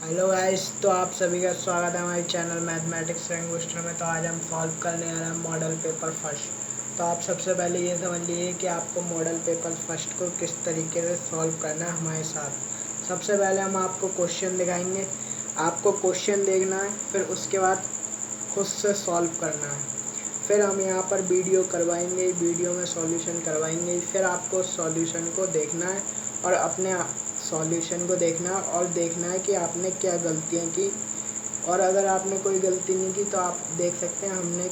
Hello guys, तो आप सभी का स्वागत है हमारे चैनल मैथमेटिक्स रैंक बूस्टर में। तो आज हम सॉल्व करने आ रहे हैं मॉडल पेपर फर्स्ट। तो आप सबसे पहले ये समझ लीजिए कि आपको मॉडल पेपर फर्स्ट को किस तरीके से सॉल्व करना है हमारे साथ। सबसे पहले हम आपको क्वेश्चन दिखाएंगे, आपको क्वेश्चन देखना है, फिर उसके बाद खुद से सॉल्व करना है। फिर हम यहाँ पर वीडियो करवाएंगे, वीडियो में सॉल्यूशन करवाएंगे, फिर आपको सॉल्यूशन को देखना है और अपने सॉल्यूशन को देखना है और देखना है कि आपने क्या गलतियाँ की। और अगर आपने कोई गलती नहीं की तो आप देख सकते हैं हमने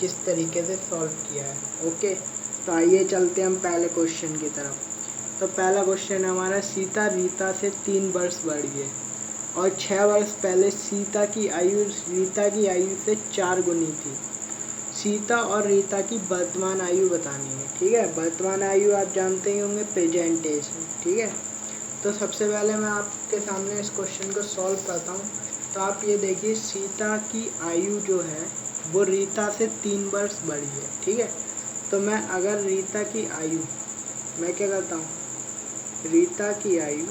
किस तरीके से सॉल्व किया है। ओके, तो आइए चलते हैं हम पहले क्वेश्चन की तरफ। तो पहला क्वेश्चन हमारा, सीता रीता से 3 वर्ष बढ़ गए और 6 वर्ष पहले सीता की आयु रीता की आयु से 4 गुनी थी। सीता और रीता की वर्तमान आयु बतानी है। ठीक है, वर्तमान आयु आप जानते ही होंगे, प्रेजेंट एज है। ठीक है, तो सबसे पहले मैं आपके सामने इस क्वेश्चन को सॉल्व करता हूँ। तो आप ये देखिए, सीता की आयु जो है वो रीता से 3 वर्ष बड़ी है। ठीक है, तो मैं अगर रीता की आयु, मैं क्या करता हूँ, रीता की आयु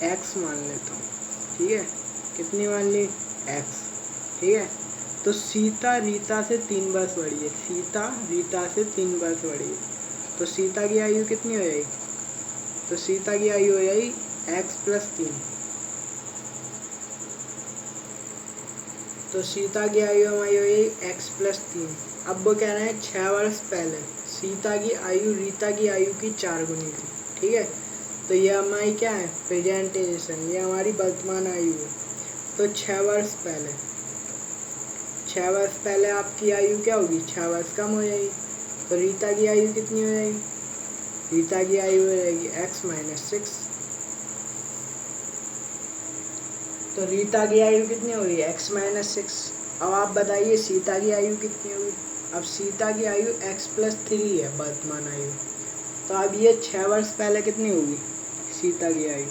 x मान लेता हूँ। ठीक है, कितनी मान ली, x। ठीक है, तो सीता रीता से 3 वर्ष बड़ी है, सीता रीता से 3 वर्ष बड़ी है, तो सीता की आयु कितनी हो जाएगी, तो सीता की आयु हो जाएगी x+3। तो सीता की आयु हमारी हो गई x+3। अब वो कह रहे हैं 6 वर्ष पहले सीता की आयु रीता की आयु की 4 गुनी थी। ठीक है, तो ये हमारी क्या है, प्रेजेंटेशन, ये हमारी वर्तमान आयु है। तो 6 वर्ष पहले, 6 वर्ष पहले आपकी आयु क्या होगी, 6 वर्ष कम हो जाएगी। तो रीता की आयु कितनी हो जाएगी, रीता की आयु हो जाएगी x-6। तो रीता की आयु कितनी होगी, x-6। अब आप बताइए सीता की आयु कितनी होगी। अब सीता की आयु x+3 है वर्तमान आयु। तो अब ये 6 वर्ष पहले कितनी होगी सीता की आयु,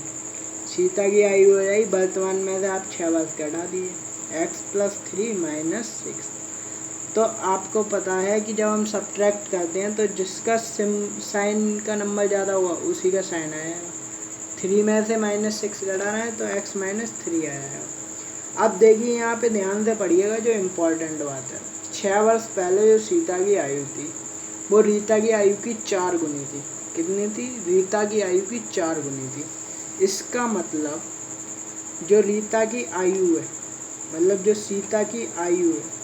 सीता की आयु हो जाएगी वर्तमान में से आप 6 वर्ष घटा दिए, x+3 - 6। तो आपको पता है कि जब हम सब्ट्रैक्ट करते हैं तो जिसका साइन का नंबर ज़्यादा हुआ उसी का साइन आएगा। 3 में से -6 घटाना है तो x-3 आएगा। अब देखिए यहाँ पे ध्यान से पढ़िएगा, जो इम्पोर्टेंट बात है, 6 वर्ष पहले जो सीता की आयु थी वो रीता की आयु की 4 गुनी थी। कितनी थी, रीता की आयु की 4 गुनी थी। इसका मतलब जो रीता की आयु है, मतलब जो सीता की आयु है,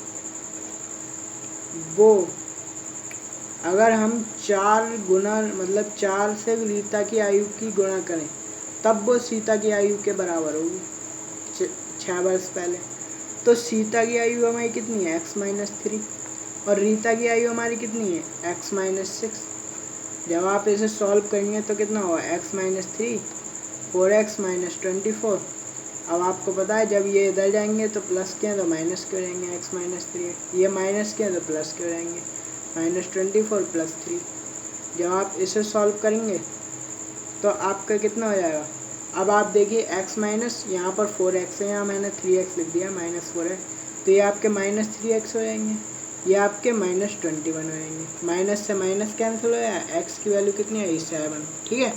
वो अगर हम 4 गुना, मतलब 4 से रीता की आयु की गुणा करें तब वो सीता की आयु के बराबर होगी 6 वर्ष पहले। तो सीता की आयु हमारी कितनी है, x-3, और रीता की आयु हमारी कितनी है, x-6। जब आप इसे सॉल्व करेंगे तो कितना होगा, x-3 4x - 24। अब आपको पता है जब ये इधर जाएंगे तो प्लस के हैं तो माइनस के हो जाएंगे, x-3 ये माइनस के हैं तो प्लस के हो जाएंगे, -24 + 3। जब आप इसे सॉल्व करेंगे तो आपका कितना हो जाएगा। अब आप देखिए x माइनस, यहाँ पर 4x है, यहाँ मैंने 3x लिख दिया, -4 है, तो ये आपके -3x हो जाएंगे, ये आपके -21 हो जाएंगे। माइनस से माइनस कैंसिल हो जाएगा, x की वैल्यू कितनी आई, 7। ठीक है,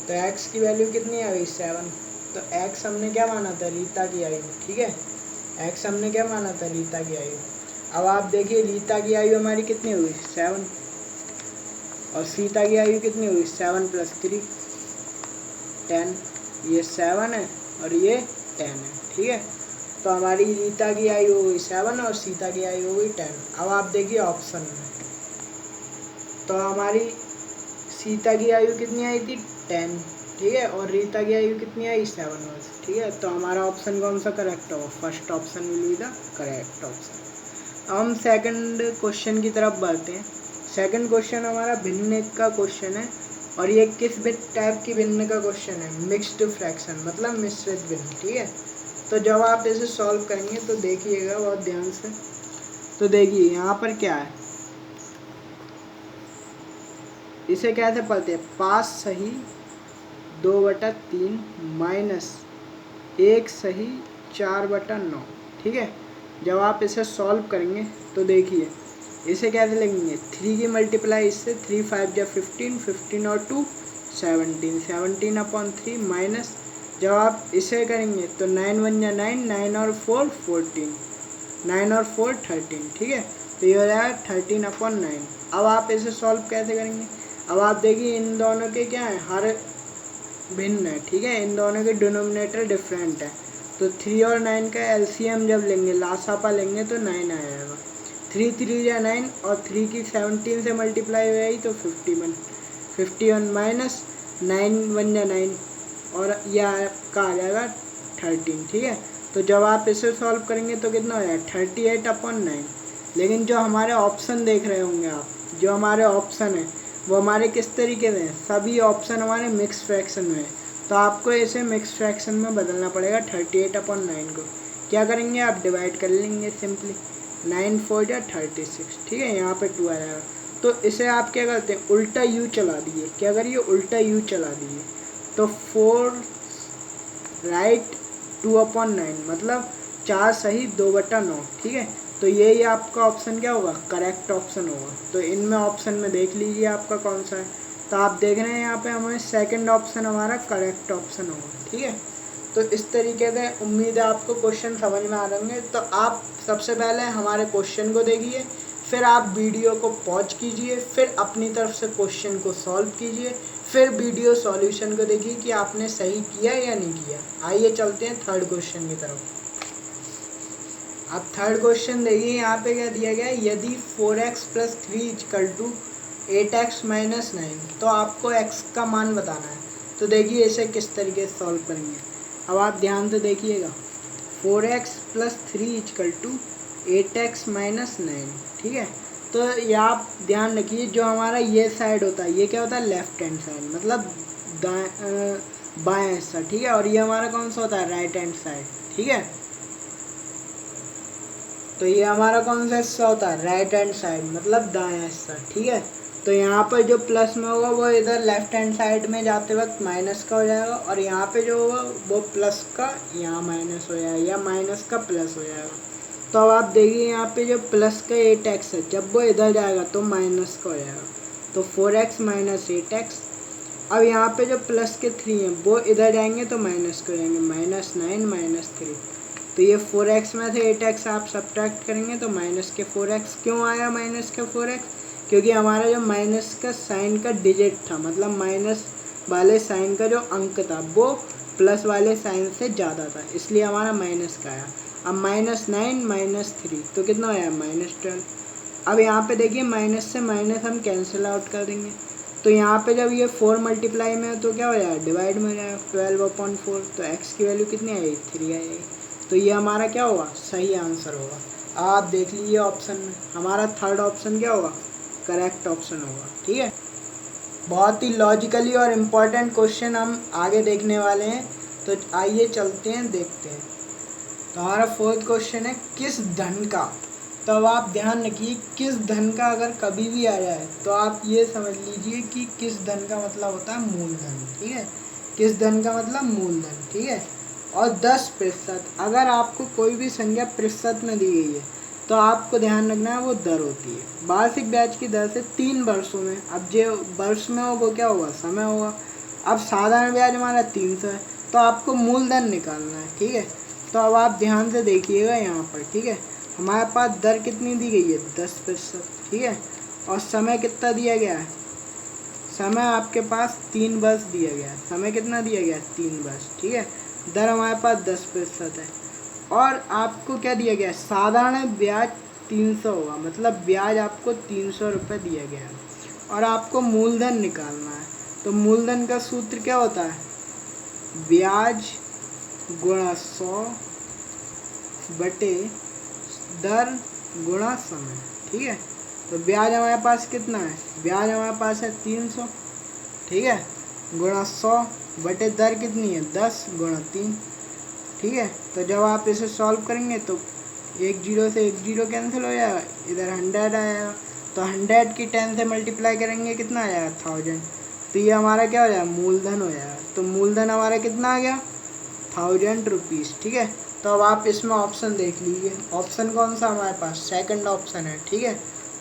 तो x की वैल्यू कितनी आ गई, 7। तो x हमने क्या माना था, रीता की आयु। ठीक है, x हमने क्या माना था, रीता की आयु। अब आप देखिए रीता की आयु हमारी कितनी हुई, 7, और सीता की आयु कितनी हुई, 7 + 3 10। ये 7 है और ये 10 है। ठीक है, तो हमारी रीता की आयु हो गई 7 और सीता की आयु हो गई 10। अब आप देखिए ऑप्शन में, तो हमारी सीता की आयु कितनी आई थी, 10। ठीक है, और रीता की आयु कितनी आई, 7 वर्ष। ठीक है, तो हमारा ऑप्शन कौन सा करेक्ट होगा, first option will be the correct option. अब हम सेकंड क्वेश्चन की तरफ बढ़ते हैं। सेकंड क्वेश्चन हमारा भिन्न का क्वेश्चन है, और ये किस टाइप की भिन्न का क्वेश्चन है, मिक्स्ड फ्रैक्शन, मतलब मिश्रित भिन्न। ठीक है, तो जब आप इसे सॉल्व करेंगे तो देखिएगा बहुत ध्यान से। तो देखिए यहाँ पर क्या है, इसे कैसे पढ़ते हैं, 5 सही 2/3 माइनस 1 सही 4/9। ठीक है, जब आप इसे सॉल्व करेंगे तो देखिए इसे कैसे लिखेंगे, 3 की मल्टीप्लाई इससे, 3 × 5 = 15, 15 और 2 17, 17/3 माइनस जब आप इसे करेंगे तो 9 1 जा 9, 9 और 4 14, 9 और 4 13, ठीक है। तो ये हो जाएगा 13/9। अब आप इसे सॉल्व कैसे करेंगे? अब आप देखिए इन दोनों के क्या है, हर भिन्न है, ठीक है, इन दोनों के डिनोमिनेटर डिफरेंट है। तो 3 और 9 का एलसीएम जब लेंगे, लासापा लेंगे तो 9 आ जाएगा। 3 3 या 9 और 3 की 17 से मल्टीप्लाई हो जाएगी तो 51 माइनस 9 1 या 9 और यह आपका आ जाएगा 13, ठीक है। तो जब आप इसे सॉल्व करेंगे तो कितना हो जाएगा 38/9। लेकिन जो हमारे ऑप्शन देख रहे होंगे आप, जो हमारे ऑप्शन है वो हमारे किस तरीके से हैं, सभी ऑप्शन हमारे मिक्स फ्रैक्शन में है। तो आपको इसे मिक्स फ्रैक्शन में बदलना पड़ेगा 38/9 को। क्या करेंगे आप, डिवाइड कर लेंगे सिंपली, 9 4 जा 36, ठीक है, यहाँ पे 2 आ जाएगा। तो इसे आप क्या करते हैं, उल्टा यू चला दीजिए, क्या करिए, उल्टा यू चला दीजिए। तो 4 राइट 2/9 मतलब 4 सही 2/9, ठीक है। तो यही आपका ऑप्शन क्या होगा, करेक्ट ऑप्शन होगा। तो इनमें ऑप्शन में देख लीजिए आपका कौन सा है। तो आप देख रहे हैं यहाँ पे हमें सेकंड ऑप्शन हमारा करेक्ट ऑप्शन होगा, ठीक है। तो इस तरीके से उम्मीद है आपको क्वेश्चन समझ में आ रहे होंगे। तो आप सबसे पहले हमारे क्वेश्चन को देखिए, फिर आप वीडियो को पॉज कीजिए, फिर अपनी तरफ से क्वेश्चन को सॉल्व कीजिए, फिर वीडियो सॉल्यूशन को देखिए कि आपने सही किया या नहीं किया। आइए चलते हैं थर्ड क्वेश्चन की तरफ। अब थर्ड क्वेश्चन देखिए, यहाँ पे क्या दिया गया है, यदि 4x + 3 = 8x - 9, तो आपको x का मान बताना है। तो देखिए इसे किस तरीके से सॉल्व करेंगे। अब आप ध्यान से देखिएगा, 4x + 3 = 8x - 9, ठीक है। तो ये आप ध्यान रखिए, जो हमारा ये साइड होता है ये क्या होता है, लेफ्ट हैंड साइड, मतलब बाएं हिस्सा, ठीक है। और ये हमारा कौन सा होता है, राइट हैंड साइड, ठीक है। तो ये हमारा कौन सा हिस्सा होता है, राइट हैंड साइड, मतलब दायां हिस्सा, ठीक है। तो यहाँ पर जो प्लस में होगा वो इधर लेफ्ट हैंड साइड में जाते वक्त माइनस का हो जाएगा, और यहाँ पे जो होगा वो प्लस का यहाँ माइनस हो जाएगा, या माइनस का प्लस हो जाएगा। तो अब आप देखिए यहाँ पे जो प्लस का 8x है, जब वो इधर जाएगा तो माइनस का हो जाएगा, तो 4x - 8x। अब यहाँ पे जो प्लस के 3 हैं वो इधर जाएंगे तो माइनस के हो जाएंगे, -9 - 3। तो ये 4x में से 8x आप सब्ट्रैक्ट करेंगे तो माइनस के 4x। क्यों आया माइनस के 4x? क्योंकि हमारा जो माइनस का साइन का डिजिट था, मतलब माइनस वाले साइन का जो अंक था वो प्लस वाले साइन से ज़्यादा था, इसलिए हमारा माइनस का आया। अब -9 - 3 तो कितना आया, -12। अब यहाँ पे देखिए माइनस से माइनस हम कैंसिल आउट कर देंगे। तो यहाँ पे जब ये 4 मल्टीप्लाई में है तो क्या हो जाएगा, डिवाइड में हो जाएगा, 12/4। तो x की वैल्यू कितनी आएगी, 3 आएगी। तो ये हमारा क्या होगा, सही आंसर होगा। अब आप देख लीजिए ऑप्शन में हमारा थर्ड ऑप्शन क्या होगा, करेक्ट ऑप्शन होगा, ठीक है। बहुत ही लॉजिकली और इम्पोर्टेंट क्वेश्चन हम आगे देखने वाले हैं। तो आइए चलते हैं, देखते हैं। तो हमारा फोर्थ क्वेश्चन है, किस धन का। तो अब आप ध्यान रखिए, किस धन का अगर कभी भी आ जाए तो आप ये समझ लीजिए कि किस धन का मतलब होता है मूलधन, ठीक है। किस धन का मतलब मूलधन, ठीक है। और 10%, अगर आपको कोई भी संख्या प्रतिशत में दी गई है तो आपको ध्यान रखना है वो दर होती है। वार्षिक ब्याज की दर से 3 वर्षों में, अब जो वर्ष में हो वो क्या होगा, समय होगा। अब साधारण ब्याज हमारा 300 है, तो आपको मूलधन निकालना है, ठीक है। तो अब आप ध्यान से देखिएगा यहाँ पर, ठीक है। हमारे पास दर कितनी दी गई है, 10%, ठीक है। और समय कितना दिया गया है, समय आपके पास 3 वर्ष दिया गया है। समय कितना दिया गया है, 3 वर्ष, ठीक है। दर हमारे पास 10% है, और आपको क्या दिया गया है, साधारण ब्याज 300 होगा, मतलब ब्याज आपको 300 रुपये दिया गया है, और आपको मूलधन निकालना है। तो मूलधन का सूत्र क्या होता है, ब्याज गुणा 100 बटे दर गुणा समय, ठीक है। तो ब्याज हमारे पास कितना है, ब्याज हमारे पास है 300, ठीक है, गुणा 100 बटे दर कितनी है, 10 गुणा 3, ठीक है। तो जब आप इसे सॉल्व करेंगे तो 1 0 से 1 0 कैंसिल हो जाएगा, इधर 100 आएगा। तो 100 की 10 से मल्टीप्लाई करेंगे कितना आ जाएगा, 1000। तो ये हमारा क्या हो जाएगा, मूलधन हो जाएगा। तो मूलधन हमारा कितना आ गया, 1000 रुपीज़, ठीक है। तो अब आप इसमें ऑप्शन देख लीजिए, ऑप्शन कौन सा हमारे पास, सेकंड ऑप्शन है, ठीक है।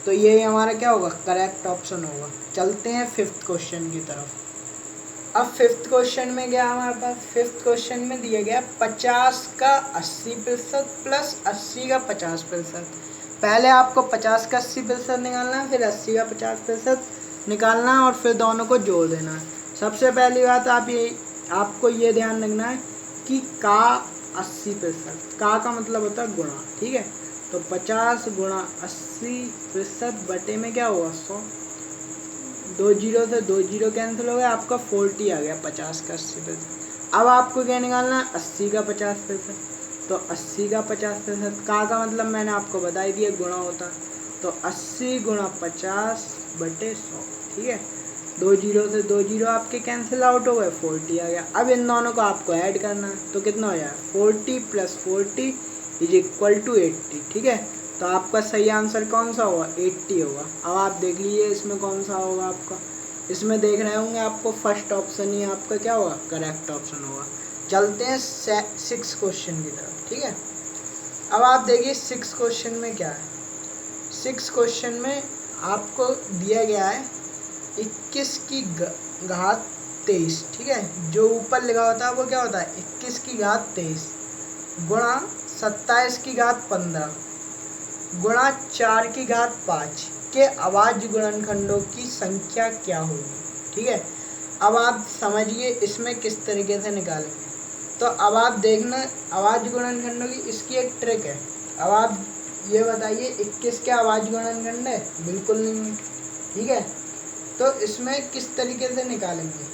तो ये हमारा क्या होगा, करेक्ट ऑप्शन होगा। चलते हैं फिफ्थ क्वेश्चन की तरफ। अब फिफ्थ क्वेश्चन में गया हमारे पास, फिफ्थ क्वेश्चन में दिया गया 50 का 80% प्लस 80 का 50%। पहले आपको 50 का 80% निकालना है, फिर 80 का 50% निकालना है और फिर दोनों को जोड़ देना है। सबसे पहली बात आपको ये ध्यान रखना है कि का 80%, का मतलब होता है गुणा, ठीक है। तो 50 गुणा 80% बटे में क्या हुआ 100, 2 जीरो से 2 जीरो कैंसिल हो गया, आपका 40 आ गया 50 का 80%। अब आपको क्या निकालना है 80 का 50%। तो 80 का 50% का मतलब मैंने आपको बता ही दिया गुणा होता है, तो 80 गुणा 50 बटे 100, ठीक है। 2 जीरो से 2 जीरो आपके कैंसिल आउट हो गए, 40 आ गया। अब इन दोनों को आपको ऐड करना है, तो कितना हो जाए 40 + 40 = 80, ठीक है। तो आपका सही आंसर कौन सा होगा 80 होगा। अब आप देख लीजिए इसमें कौन सा होगा आपका, इसमें देख रहे होंगे आपको फर्स्ट ऑप्शन ही आपका क्या होगा करेक्ट ऑप्शन होगा। चलते हैं 6 क्वेश्चन की तरफ, ठीक है। अब आप देखिए 6 क्वेश्चन में क्या है। 6 क्वेश्चन में आपको दिया गया है 21 की घात 23, ठीक है। जो ऊपर लिखा होता है वो क्या होता है 21 की घात 23 गुणा 27 की घात 15 गुणा 4 की घात 5 के अभाज्य गुणनखंडों की संख्या क्या होगी, ठीक है। अब आप समझिए इसमें किस तरीके से निकालेंगे। तो अब आप देखना अभाज्य गुणनखंडों की इसकी एक ट्रिक है। अब आप ये बताइए 21 के अभाज्य गुणनखंड है, बिल्कुल नहीं है, ठीक है। तो इसमें किस तरीके से निकालेंगे,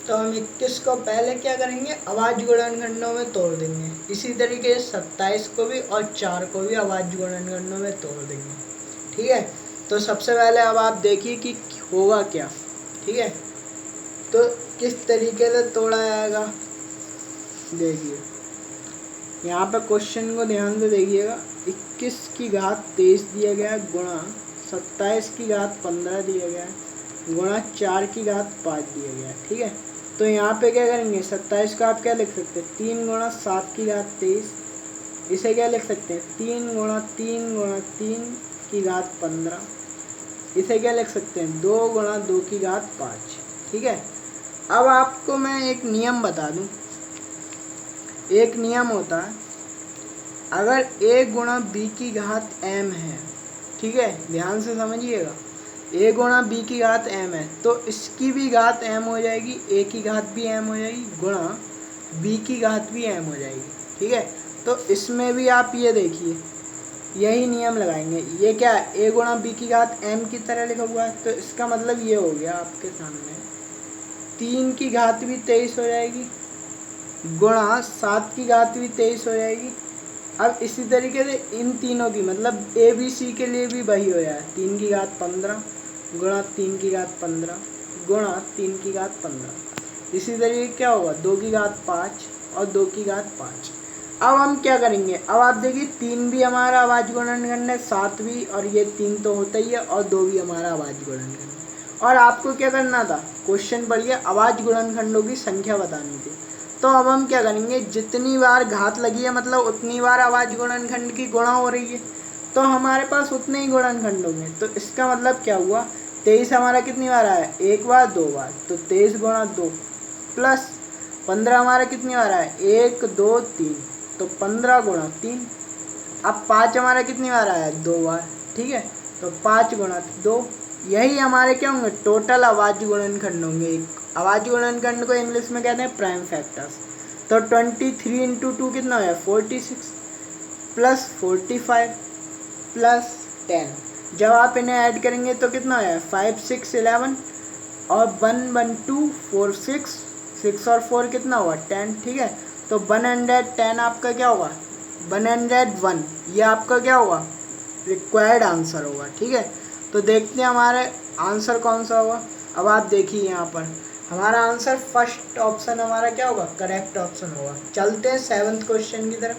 तो हम 21 को पहले क्या करेंगे अभाज्य गुणनखंडों में तोड़ देंगे। इसी तरीके से 27 को भी और 4 को भी अभाज्य गुणनखंडों में तोड़ देंगे, ठीक है। तो सबसे पहले अब आप देखिए कि होगा क्या, ठीक है। तो किस तरीके से तोड़ा जाएगा देखिए, यहाँ पर क्वेश्चन को ध्यान से देखिएगा। 21 की घात 23 दिया गया गुणा 27 की घात 15 दिया गया गुणा 4 की घात 5 दिया गया, ठीक है। तो यहाँ पे क्या करेंगे 27 का आप क्या लिख सकते हैं 3 गुणा 7 की घात 23, इसे क्या लिख सकते हैं 3 गुणा 3 की घात 15, इसे क्या लिख सकते हैं 2 गुणा 2 की घात 5, ठीक है। अब आपको मैं एक नियम बता दूं, एक नियम होता है अगर a गुणा b की घात m है, ठीक है, ध्यान से समझिएगा, a गुणा b की घात m है तो इसकी भी घात m हो जाएगी, a की घात भी m हो जाएगी गुणा b की घात भी m हो जाएगी, ठीक है। तो इसमें भी आप ये देखिए यही नियम लगाएंगे। ये क्या है a गुणा b की घात m की तरह लिखा हुआ है, तो इसका मतलब ये हो गया आपके सामने 3 की घात भी 23 हो जाएगी गुणा 7 की घात भी 23 हो जाएगी। अब इसी तरीके से इन तीनों की मतलब ए बी सी के लिए भी वही हो जाए 3 की घात 15 गुणा 3 की घात 15 गुणा 3 की घात 15। इसी तरीके क्या होगा 2 की घात 5 और 2 की घात 5। अब हम क्या करेंगे, अब आप देखिए 3 भी हमारा अभाज्य गुणनखंड है, 7 भी, और ये 3 तो होता ही है, और 2 भी हमारा अभाज्य गुणनखंड है। और आपको क्या करना था क्वेश्चन पढ़िए अभाज्य गुणनखंडों की संख्या बतानी थी। तो अब हम क्या करेंगे जितनी बार घात लगी है मतलब उतनी बार अभाज्य गुणनखंड की गुणा हो रही है, तो हमारे पास उतने ही गुणनखंड होंगे। तो इसका मतलब क्या हुआ 23 हमारा कितनी बार आया एक बार 2 बार, तो 23 गुणा 2 प्लस 15 हमारा कितनी बार आया 1 2 3, तो 15 गुणा 3। अब 5 हमारा कितनी बार आया 2 बार, ठीक है, तो 5 गुणा 2। यही हमारे क्या होंगे टोटल अभाज्य गुणनखंड होंगे। एक अभाज्य गुणनखंड को इंग्लिश में कहते हैं प्राइम फैक्टर्स। तो 23 इंटू 2 कितना है 46 प्लस 45 प्लस 10। जब आप इन्हें ऐड करेंगे तो कितना है 5 6 11 और 1 1 2 4 6 6 और 4 कितना हुआ 10, ठीक है। तो 110 आपका क्या होगा 101, ये आपका क्या होगा रिक्वायर्ड आंसर होगा, ठीक है। तो देखते हैं हमारे आंसर कौन सा होगा। अब आप देखिए यहाँ पर हमारा आंसर फर्स्ट ऑप्शन हमारा क्या होगा करेक्ट ऑप्शन होगा। चलते हैं 7th क्वेश्चन की तरफ।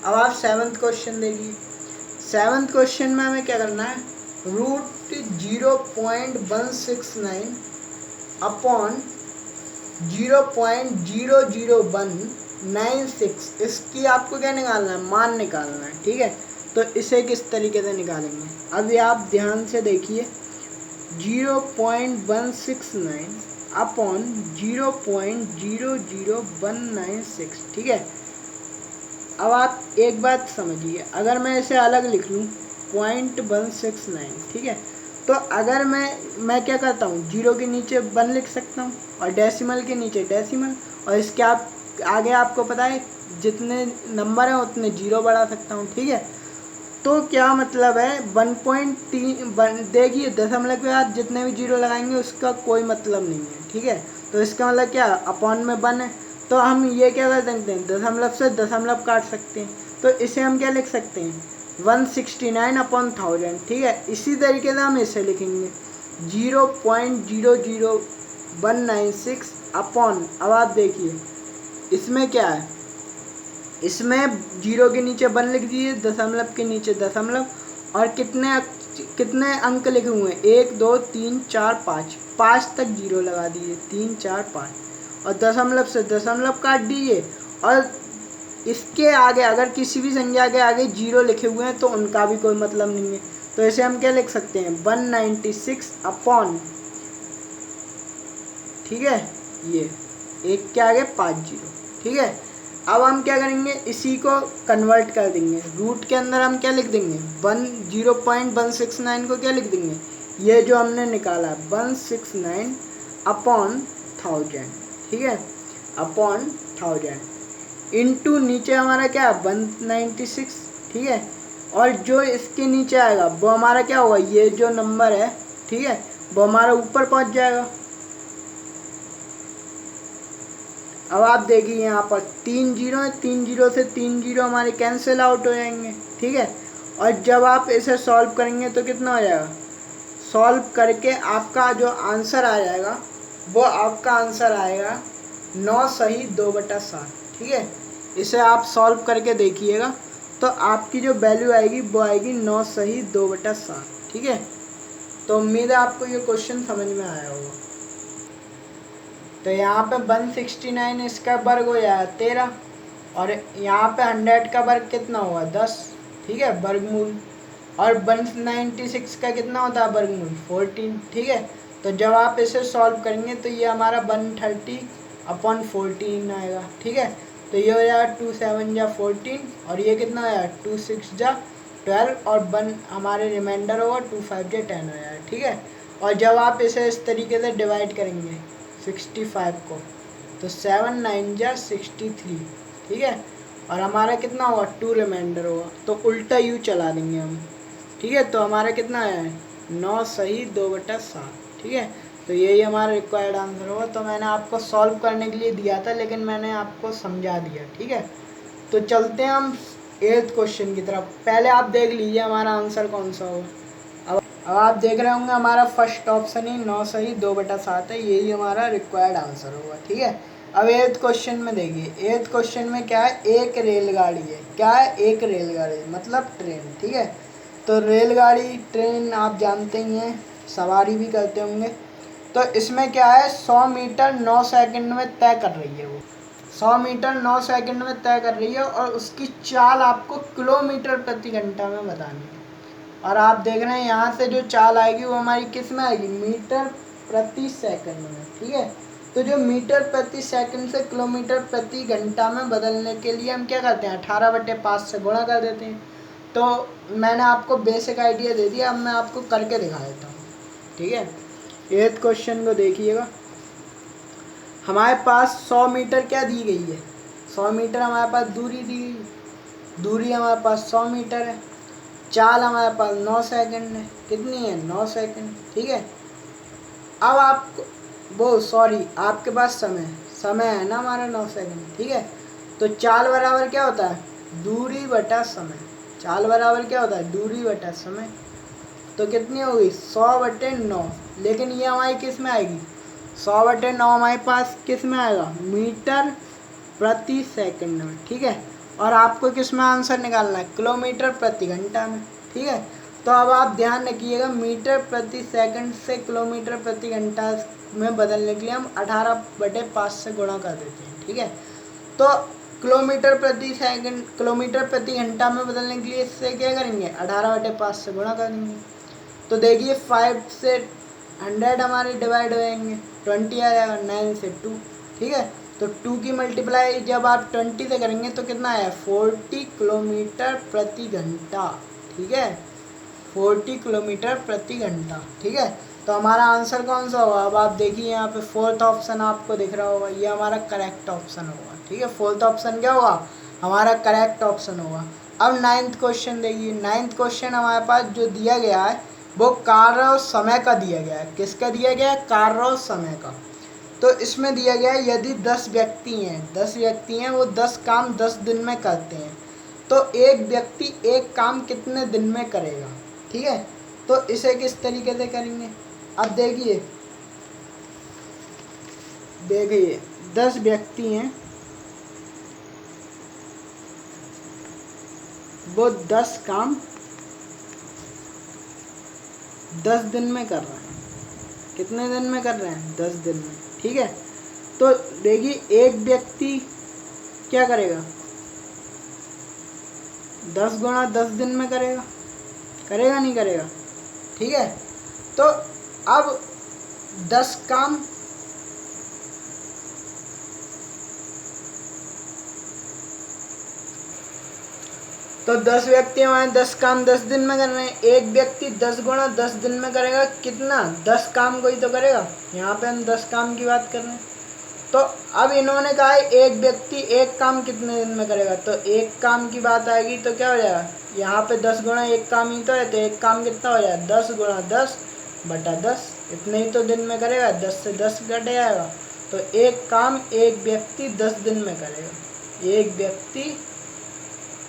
अब आप 7th क्वेश्चन देखिए। 7th क्वेश्चन में हमें क्या करना है √0.169 अपॉन 0.00196 इसकी आपको क्या निकालना है मान निकालना है, ठीक है। तो इसे किस तरीके से निकालेंगे अभी आप ध्यान से देखिए 0.169 अपॉन 0.00196, ठीक है। अब आप एक बात समझिए, अगर मैं इसे अलग लिख लूँ 0.169, ठीक है, तो अगर मैं क्या करता हूँ, जीरो के नीचे 1 लिख सकता हूँ और डेसिमल के नीचे डेसिमल, और इसके आगे आपको पता है जितने नंबर हैं उतने जीरो बढ़ा सकता हूँ, ठीक है। तो क्या मतलब है 1.3 देखिए, दशमलव के बाद जितने भी जीरो लगाएंगे उसका कोई मतलब नहीं है, ठीक है। तो इसका मतलब क्या, अपॉन में 1 है, तो हम ये क्या कर सकते हैं, दशमलव से दशमलव काट सकते हैं। तो इसे हम क्या लिख सकते हैं, 169/1000, ठीक है। इसी तरीके से हम इसे लिखेंगे 0.00196 अपॉन, अब आप देखिए इसमें क्या है, इसमें जीरो के नीचे 1 लिख दिए, दशमलव के नीचे दशमलव, और कितने अंक लिखे हुए हैं, 1 2 3 4 5, 5 तक जीरो लगा दिए, 3 4 5, और दशमलव से दशमलव काट दीजिए। और इसके आगे अगर किसी भी संख्या के आगे जीरो लिखे हुए हैं तो उनका भी कोई मतलब नहीं है। तो इसे हम क्या लिख सकते हैं, 196 अपॉन, ठीक है, ये एक के आगे 5 जीरो, ठीक है। अब हम क्या करेंगे, इसी को कन्वर्ट कर देंगे, रूट के अंदर हम क्या लिख देंगे, 0.169 को क्या लिख देंगे, ये जो हमने निकाला 169 अपॉन 1000, ठीक है, अपॉन 1000 इंटू नीचे हमारा क्या 196, ठीक है, और जो इसके नीचे आएगा वो हमारा क्या होगा, ये जो नंबर है, ठीक है, वो हमारा ऊपर पहुंच जाएगा। अब आप देखिए यहाँ पर 3 जीरो है, 3 जीरो से 3 जीरो हमारे कैंसिल आउट हो जाएंगे, ठीक है। और जब आप इसे सॉल्व करेंगे तो कितना हो जाएगा, सॉल्व करके आपका जो आंसर आ जाएगा वो आपका आंसर आएगा 9 सही 2/7, ठीक है। इसे आप सॉल्व करके देखिएगा तो आपकी जो वैल्यू आएगी वो आएगी 9 सही 2/7, ठीक है। तो उम्मीद है आपको ये क्वेश्चन समझ में आया होगा। तो यहाँ पे 169 इसका वर्ग हो जाएगा 13, और यहाँ पे 100 का वर्ग कितना होगा 10, ठीक है, वर्गमूल। और 196 का कितना होता है वर्गमूल 14, ठीक है। तो जब आप इसे सॉल्व करेंगे तो ये हमारा 130/14 आएगा, ठीक है। तो ये हो जाएगा 2 7 जा 14, और ये कितना हो जाएगा 2 6 जा 12, और 1 हमारे रिमाइंडर होगा 2 5 जा 10 हो जाएगा, ठीक है। और जब आप इसे इस तरीके से डिवाइड करेंगे 65 को, तो 7 9 जा 63, ठीक है, और हमारा कितना होगा 2 रिमाइंडर होगा, तो उल्टा यू चला देंगे हम, ठीक है। तो हमारा कितना है 9 सही 2/7, ठीक है। तो यही हमारा रिक्वायर्ड आंसर होगा। तो मैंने आपको सॉल्व करने के लिए दिया था लेकिन मैंने आपको समझा दिया, ठीक है। तो चलते हैं हम 8th क्वेश्चन की तरफ। पहले आप देख लीजिए हमारा आंसर कौन सा होगा। अब आप देख रहे होंगे हमारा फर्स्ट ऑप्शन ही 9 सही 2/7 है, यही हमारा रिक्वायर्ड आंसर होगा, ठीक है। अब 8th क्वेश्चन में देखिए, 8th क्वेश्चन में क्या है, एक रेलगाड़ी है, क्या है, एक रेलगाड़ी मतलब ट्रेन, ठीक है। तो रेलगाड़ी ट्रेन आप जानते ही हैं, सवारी भी करते होंगे। तो इसमें क्या है, 100 मीटर 9 सेकंड में तय कर रही है, वो 100 मीटर 9 सेकंड में तय कर रही है, और उसकी चाल आपको किलोमीटर प्रति घंटा में बतानी है। और आप देख रहे हैं यहाँ से जो चाल आएगी वो हमारी किस में आएगी, मीटर प्रति सेकंड में, ठीक है। तो जो मीटर प्रति सेकंड से किलोमीटर प्रति घंटा में बदलने के लिए हम क्या करते हैं, 18/5 से गुणा कर देते हैं। तो मैंने आपको बेसिक आइडिया दे दिया, अब मैं आपको करके दिखा देता हूँ, ठीक है। 8th क्वेश्चन को देखिएगा, हमारे पास 100 मीटर क्या दी गई है, 100 मीटर हमारे पास दूरी दी गई, दूरी हमारे पास 100 मीटर है, चाल हमारे पास 9 सेकंड है, कितनी है 9 सेकंड, ठीक है। अब आप आपके पास समय है ना हमारा 9 सेकंड, ठीक है। तो चाल बराबर क्या होता है, दूरी बटा समय, चाल बराबर क्या होता है, दूरी बटा समय। तो कितनी होगी 100/9, लेकिन ये हमारी किस में आएगी, 100/9 हमारे पास किस में आएगा, मीटर प्रति सेकंड में, ठीक है। और आपको किस में आंसर निकालना है, किलोमीटर प्रति घंटा में, ठीक है। तो अब आप ध्यान रखिएगा, मीटर प्रति सेकंड से किलोमीटर प्रति घंटा में बदलने के लिए हम 18/5 से गुणा कर देते हैं, ठीक है। तो किलोमीटर प्रति सेकंड किलोमीटर प्रति घंटा में बदलने के लिए इससे क्या करेंगे, 18/5 से गुणा कर देंगे। तो देखिए 5 से 100 हमारे डिवाइड हो जाएंगे, 20 आ जाएगा, 9 से 2, ठीक है। तो 2 की मल्टीप्लाई जब आप 20 से करेंगे तो कितना आया, 40 किलोमीटर प्रति घंटा, ठीक है, 40 किलोमीटर प्रति घंटा, ठीक है। तो हमारा आंसर कौन सा होगा, अब आप देखिए यहाँ पे फोर्थ ऑप्शन आपको दिख रहा होगा, ये हमारा करेक्ट ऑप्शन होगा, ठीक है। फोर्थ ऑप्शन क्या होगा, हमारा करेक्ट ऑप्शन होगा। अब 9th क्वेश्चन देखिए, 9th क्वेश्चन हमारे पास जो दिया गया है वो कार्य और समय का दिया गया है। किसका दिया गया है, कार्य और समय का। तो इसमें दिया गया है यदि 10 व्यक्ति हैं, 10 व्यक्ति हैं, वो 10 काम 10 दिन में करते हैं, तो एक व्यक्ति एक काम कितने दिन में करेगा, ठीक है। तो इसे किस तरीके से करेंगे, अब देखिए 10 व्यक्ति हैं, वो 10 काम 10 दिन में कर रहे हैं। कितने दिन में कर रहे हैं, 10 दिन में, ठीक है। तो देखिए एक व्यक्ति क्या करेगा, 10 गुणा 10 दिन में करेगा, करेगा नहीं करेगा, ठीक है। तो अब 10 काम तो 10 व्यक्ति हमारे 10 काम 10 दिन में कर रहे हैं, एक व्यक्ति 10 गुणा 10 दिन में करेगा कितना, 10 काम को ही तो करेगा। यहाँ पे हम 10 काम की बात कर रहे हैं। तो अब इन्होंने कहा है एक व्यक्ति एक काम कितने दिन में करेगा, तो एक काम की बात आएगी तो क्या हो जाएगा, यहाँ पे 10 गुणा एक काम ही तो है, तो एक काम कितना हो जाएगा, 10 गुणा 10 बटा 10, इतने ही तो दिन में करेगा, 10 से 10 घट जाएगा। तो एक काम एक व्यक्ति 10 दिन में करेगा, एक व्यक्ति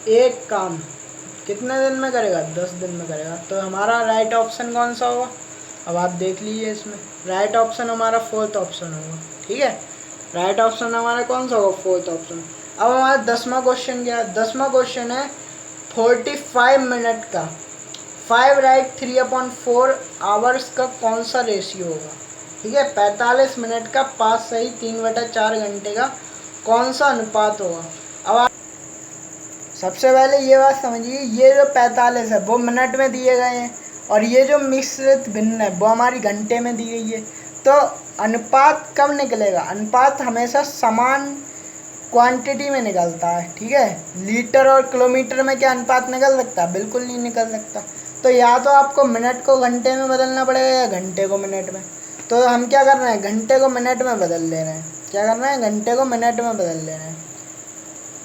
एक काम कितने दिन में करेगा, 10 दिन में करेगा। तो हमारा राइट ऑप्शन कौन सा होगा, अब आप देख लीजिए, इसमें राइट ऑप्शन हमारा फोर्थ ऑप्शन होगा, ठीक है। राइट ऑप्शन हमारा कौन सा होगा, फोर्थ ऑप्शन। अब हमारा 10वां क्वेश्चन क्या है, 10वां क्वेश्चन है 45 मिनट का 5 राइट 3/4 आवर्स का कौन सा रेशियो होगा, ठीक है। 45 मिनट का 5 सही 3/4 घंटे का कौन सा अनुपात होगा। अब सबसे पहले ये बात समझिए, ये जो 45 है वो मिनट में दिए गए हैं, और ये जो मिश्रित भिन्न है वो हमारी घंटे में दी गई है। तो अनुपात कब निकलेगा, अनुपात हमेशा समान क्वांटिटी में निकलता है, ठीक है। लीटर और किलोमीटर में क्या अनुपात निकल सकता है, बिल्कुल नहीं निकल सकता। तो या तो आपको मिनट को घंटे में बदलना पड़ेगा या घंटे को मिनट में। तो हम क्या कर रहे हैं, घंटे को मिनट में बदल ले रहे हैं, क्या कर रहे हैं, घंटे को मिनट में बदल ले रहे हैं।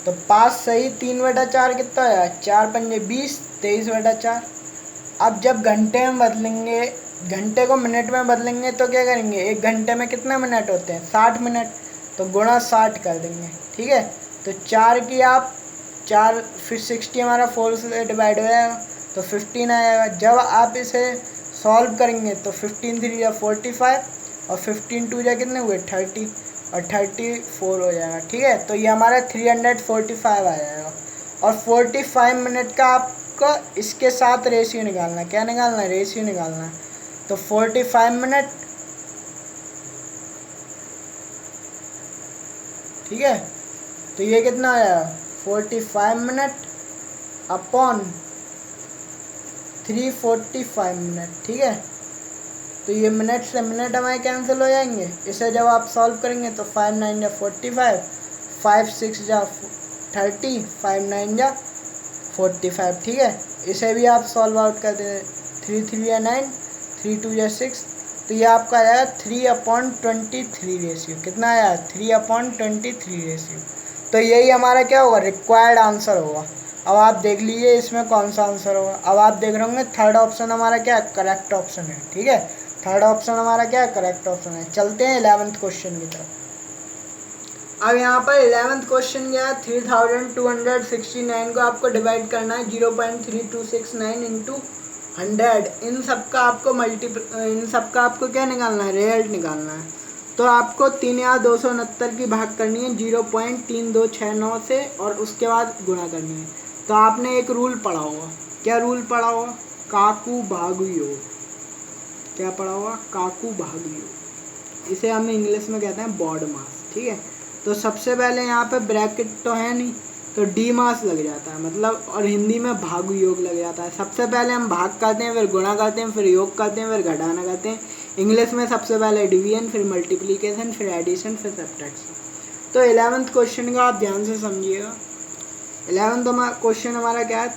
तो 5 सही 3/4 कितना आया, 4 पंजे 20 23/4। अब जब घंटे में बदलेंगे, घंटे को मिनट में बदलेंगे तो क्या करेंगे, एक घंटे में कितने मिनट होते हैं, 60 मिनट, तो गुणा 60 कर देंगे, ठीक है। तो 4 की आप 4 फिर 60 हमारा 4 से डिवाइड हो जाएगा तो 15 आएगा। जब आप इसे सॉल्व करेंगे तो 15 3 या 45 और 15 2 या कितने हुए 30 और 34 हो जाएगा, ठीक है। तो ये हमारा 345 आ जाएगा। और 45 मिनट का आपको इसके साथ रेशियो निकालना है, क्या निकालना है, रेशियो निकालना है। तो 45 मिनट, ठीक है। तो ये कितना आया, 45 मिनट अपॉन 345 मिनट, ठीक है। तो ये मिनट से मिनट हमारे कैंसिल हो जाएंगे। इसे जब आप सॉल्व करेंगे तो 5 9 या 45, 5 6 जा 30, 5 9 जा 45, ठीक है। इसे भी आप सॉल्व आउट कर दें, 3 3 या 9, 3 2 या 6, तो ये आपका आया 3/23 रेशियो। कितना आया, 3/23 रेशियो। तो यही हमारा क्या होगा, रिक्वायर्ड आंसर होगा। अब आप देख लीजिए इसमें कौन सा आंसर होगा। अब आप देख रहे होंगे थर्ड ऑप्शन हमारा क्या करेक्ट ऑप्शन है, ठीक है। थर्ड ऑप्शन हमारा क्या करेक्ट ऑप्शन है। चलते हैं 11th क्वेश्चन की तरफ। अब यहाँ पर 11th क्वेश्चन क्या है, 3269 को आपको डिवाइड करना है 0.3269 इंटू 100। इन सबका आपको क्या निकालना है, रिजल्ट निकालना है। तो आपको 3269 की भाग करनी है 0.3269 से और उसके बाद गुणा करनी है। तो आपने एक रूल पढ़ा होगा, क्या रूल पढ़ा होगा, काकू भागु योग। क्या पढ़ा होगा, काकू भागु योग। इसे हम इंग्लिश में कहते हैं बॉड मास, ठीक है। तो सबसे पहले यहाँ पे ब्रैकेट तो है नहीं, तो डी मास लग जाता है मतलब, और हिंदी में भागु योग लग जाता है। सबसे पहले हम भाग करते हैं, फिर गुणा करते हैं, फिर योग करते हैं, फिर घटाना करते हैं। इंग्लिश में सबसे पहले डिवीजन, फिर मल्टीप्लिकेशन, फिर एडिशन, फिर सब्ट्रैक्शन। तो 11th क्वेश्चन का आप ध्यान से समझिएगा। 11th क्वेश्चन हमारा क्या है,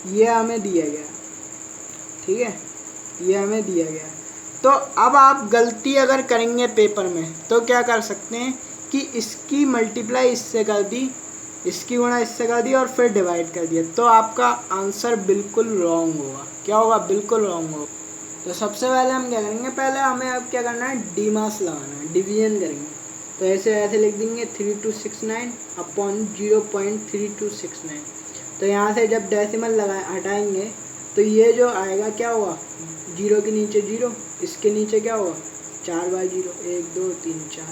ये हमें दिया गया, ठीक है, ये हमें दिया गया। तो अब आप गलती अगर करेंगे पेपर में तो क्या कर सकते हैं कि इसकी मल्टीप्लाई इससे कर दी, इसकी गुणा इससे कर दी और फिर डिवाइड कर दिया, तो आपका आंसर बिल्कुल रॉन्ग होगा। क्या होगा? बिल्कुल रॉन्ग होगा। तो सबसे पहले हम क्या करेंगे, पहले हमें अब क्या करना है, डीमास लगाना है, डिवीजन करेंगे। तो ऐसे लिख देंगे 3269 अपॉन 0.3269। तो यहाँ से जब डेसिमल हटाएंगे तो ये जो आएगा क्या होगा, 0 के नीचे 0, इसके नीचे क्या होगा 4/0, 1 2 3 4,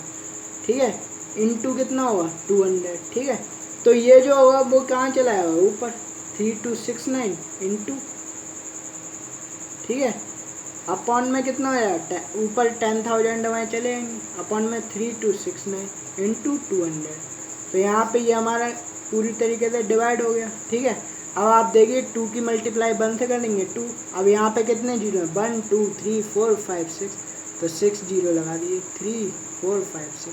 ठीक है, इंटू कितना होगा 200, ठीक है। तो ये जो होगा वो कहाँ चला जाएगा, ऊपर 3269 इंटू, ठीक है, अपॉन में कितना हो जाएगा, ऊपर 10,000 हमारे चले जाएंगे, अपॉन में 3269 इंटू 200। तो यहाँ पे ये हमारा पूरी तरीके से डिवाइड हो गया, ठीक है। अब आप देखिए 2 की मल्टीप्लाई 1 से कर देंगे 2। अब यहाँ पे कितने जीरो हैं, 1 2 3 4 5 6, तो 6 जीरो लगा दिए, 3 4 5 6।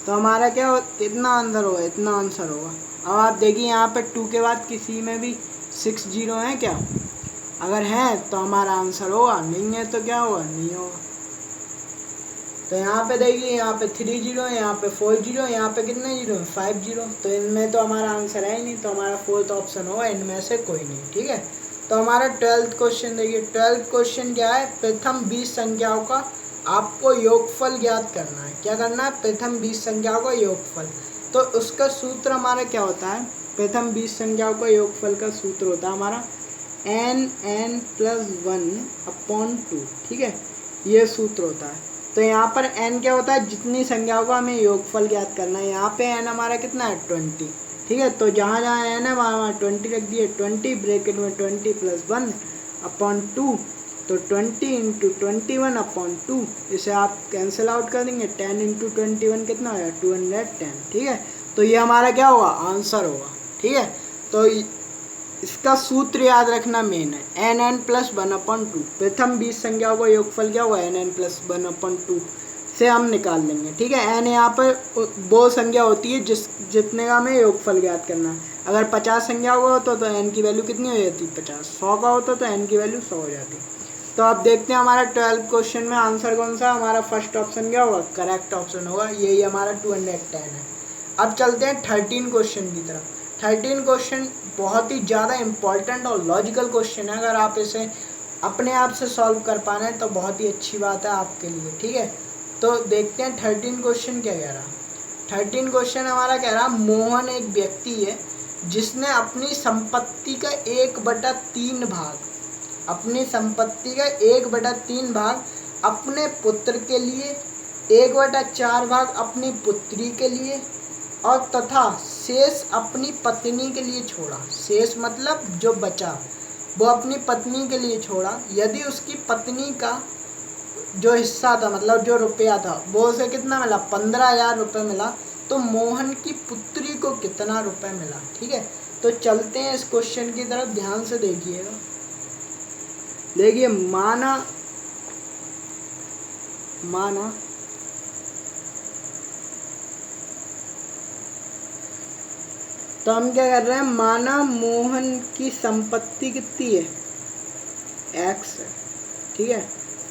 तो हमारा क्या हो, कितना आंसर होगा, इतना आंसर होगा। अब आप देखिए यहाँ पे 2 के बाद किसी में भी 6 जीरो हैं क्या, अगर है तो हमारा आंसर होगा, नहीं है तो क्या होगा, नहीं होगा। तो यहाँ पे देखिए, यहाँ पे 3 जीरो है, यहाँ पे 4 जीरो, यहाँ पे कितने जीरो है, 5 जीरो। तो इनमें तो हमारा आंसर है ही नहीं, तो हमारा 4th ऑप्शन होगा इनमें से कोई नहीं, ठीक है। तो हमारा 12th क्वेश्चन देखिए, 12th क्वेश्चन क्या है, प्रथम 20 संख्याओं का आपको योगफल ज्ञात करना है। क्या करना है, प्रथम 20 संख्याओं का योगफल। तो उसका सूत्र हमारा क्या होता है, प्रथम 20 संख्याओं का योगफल का सूत्र होता है हमारा n+1/2, ठीक है, ये सूत्र होता है। तो यहाँ पर n क्या होता है, जितनी संख्याओं का हमें योगफल ज्ञात करना है। यहाँ पे n हमारा कितना है 20, ठीक है। तो जहाँ जहाँ n है वहाँ 20 रख दिए, 20 ब्रैकेट में 20 + 1/2, तो 20 × 21/2, इसे आप कैंसिल आउट कर देंगे, 10 × 21 कितना होगा 210, ठीक है। तो ये हमारा क्या होगा, आंसर होगा, ठीक है। तो इसका सूत्र याद रखना मेन है, nn+1/2। प्रथम 20 संख्याओं का योगफल क्या होगा, nn+1/2 से हम निकाल लेंगे, ठीक है। n यहाँ पर वो संख्या होती है जितने का हमें योगफल ज्ञात करना है। अगर 50 संख्याओं का होता तो n की वैल्यू कितनी हो जाती, 50। 100 का होता तो n की वैल्यू 100 हो जाती। तो आप देखते हैं हमारा 12th क्वेश्चन में आंसर कौन सा, हमारा फर्स्ट ऑप्शन क्या होगा, करेक्ट ऑप्शन होगा, यही हमारा 210 है। अब चलते हैं 13 क्वेश्चन की तरफ। 13 क्वेश्चन बहुत ही ज़्यादा इम्पॉर्टेंट और लॉजिकल क्वेश्चन है। अगर आप इसे अपने आप से सॉल्व कर पा रहे हैं तो बहुत ही अच्छी बात है आपके लिए, ठीक है। तो देखते हैं 13 क्वेश्चन क्या कह रहा। 13 क्वेश्चन हमारा कह रहा, मोहन एक व्यक्ति है जिसने अपनी संपत्ति का 1/3 भाग, अपनी संपत्ति का 1/3 भाग अपने पुत्र के लिए, 1/4 भाग अपनी पुत्री के लिए और तथा शेष अपनी पत्नी के लिए छोड़ा। शेष मतलब जो बचा वो अपनी पत्नी के लिए छोड़ा। यदि उसकी पत्नी का जो हिस्सा था, मतलब जो रुपया था, वो उसे कितना मिला, 15,000 रुपये मिला, तो मोहन की पुत्री को कितना रुपए मिला, ठीक है। तो चलते हैं इस क्वेश्चन की तरफ, ध्यान से देखिएगा। देखिए माना तो हम क्या कर रहे हैं, माना मोहन की संपत्ति कितनी है, x है, ठीक है।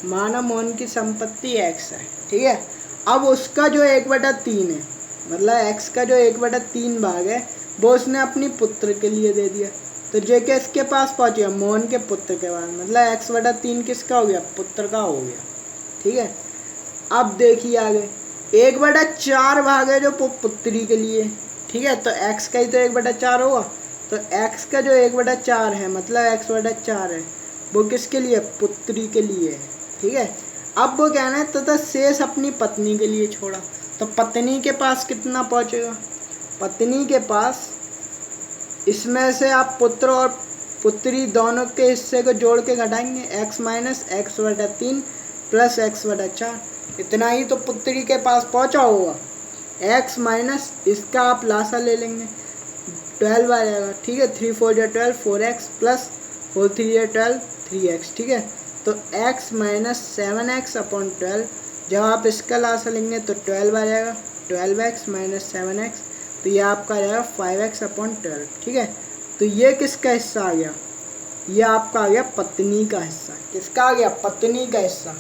माना मोहन की संपत्ति x है, ठीक है। अब उसका जो 1/3 है, मतलब x का जो 1/3 भाग है वो उसने अपनी पुत्र के लिए दे दिया। तो जो कि इसके पास पहुंचे मोहन के पुत्र के बाद, मतलब x/3 किसका हो गया, पुत्र का हो गया, ठीक है। अब देखिए आगे 1/4 भाग है जो पुत्री के लिए, ठीक है। तो x का ही तो 1/4 होगा, तो x का जो 1/4 है, मतलब x/4 है, वो किसके लिए, पुत्री के लिए है, ठीक है। अब वो कहना है तथा शेष अपनी पत्नी के लिए छोड़ा। तो पत्नी के पास कितना पहुंचेगा, पत्नी के पास, इसमें से आप पुत्र और पुत्री दोनों के हिस्से को जोड़ के घटाएंगे, x - x/3 + x/4, इतना ही तो पुत्री के पास पहुंचा होगा। x माइनस इसका आप लासा ले लेंगे, 12 आ जाएगा, ठीक है। 3 4 12, 4x + 4 3 12, 3x, ठीक है। तो x माइनस 7x अपॉन 12, जब आप इसका लासा लेंगे तो 12 आ जाएगा, 12x माइनस 7x, तो ये आपका आ जाएगा 5x अपॉन 12, ठीक है। तो ये किसका हिस्सा आ गया, ये आपका आ गया पत्नी का हिस्सा। किसका आ गया, पत्नी का हिस्सा।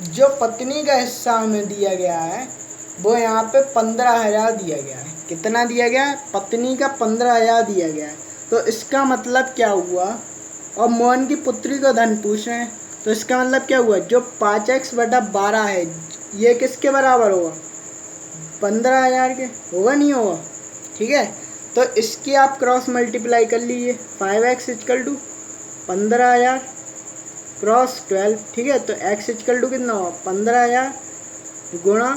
जो पत्नी का हिस्सा हमें दिया गया है वो यहाँ पे 15,000 दिया गया है। कितना दिया गया है, पत्नी का 15,000 दिया गया है। तो इसका मतलब क्या हुआ, और मोहन की पुत्री को धन पूछ रहे हैं, तो इसका मतलब क्या हुआ, जो 5x/12 है ये किसके बराबर होगा, 15,000 के, होगा नहीं होगा, ठीक है। तो इसकी आप क्रॉस मल्टीप्लाई कर लीजिए, 5x = 15,000 क्रॉस 12, ठीक है। तो x = कितना होगा, 15,000 गुणा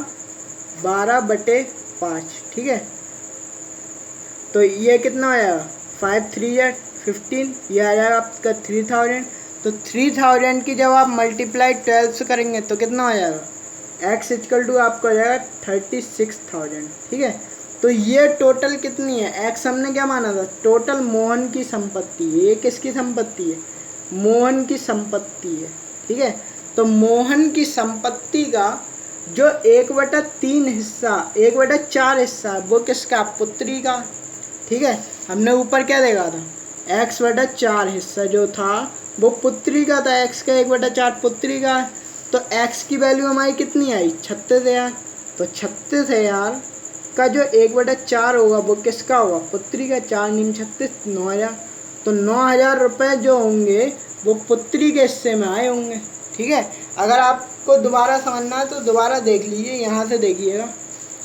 12/5, ठीक है। तो ये कितना आएगा, 5 3 या 15, ये आ जाएगा आपका 3000। तो 3000 की जब आप मल्टीप्लाई 12 से करेंगे तो कितना आ जाएगा, x = आपको आ जाएगा 36,000, ठीक है। तो ये टोटल कितनी है, x हमने क्या माना था, टोटल मोहन की संपत्ति है। ये किसकी संपत्ति है, मोहन की संपत्ति है, ठीक है। तो मोहन की संपत्ति का जो 1/3 हिस्सा, 1/4 हिस्सा वो किसका, पुत्री का, ठीक है। हमने ऊपर क्या देखा था, x/4 हिस्सा जो था वो पुत्री का था, x का 1/4 पुत्री का है। तो x की वैल्यू हमारी कितनी आई, 36,000। तो 36,000 का जो 1/4 होगा वो किसका होगा, पुत्री का, 4 × 36 9,000। तो 9,000 रुपये जो होंगे वो पुत्री के हिस्से में आए होंगे, ठीक है। अगर आपको दोबारा समझना है तो दोबारा देख लीजिए, यहाँ से देखिएगा,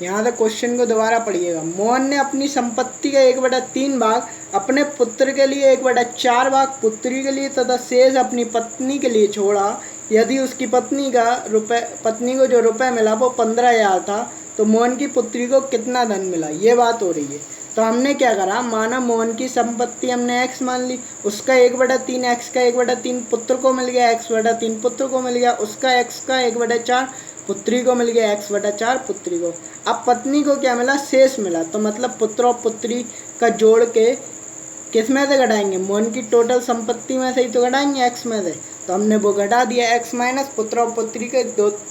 यहाँ से क्वेश्चन को दोबारा पढ़िएगा। मोहन ने अपनी संपत्ति का 1/3 भाग अपने पुत्र के लिए, 1/4 भाग पुत्री के लिए तथा शेष अपनी पत्नी के लिए छोड़ा। यदि उसकी पत्नी को जो रुपए मिला वो 15,000 था, तो मोहन की पुत्री को कितना धन मिला, ये बात हो रही है। तो हमने क्या करा, माना मोहन की संपत्ति हमने x मान ली, उसका 1/3, x का 1/3 पुत्र को मिल गया, x/3 पुत्र को मिल गया, उसका x का 1/4 पुत्री को मिल गया, x/4 पुत्री को। अब पत्नी को क्या मिला, शेष मिला। तो मतलब पुत्र और पुत्री का जोड़ के किस में से घटाएंगे, मोहन की टोटल संपत्ति में से ही तो घटाएंगे, x में से। तो हमने वो घटा दिया, x माइनस पुत्र और पुत्री के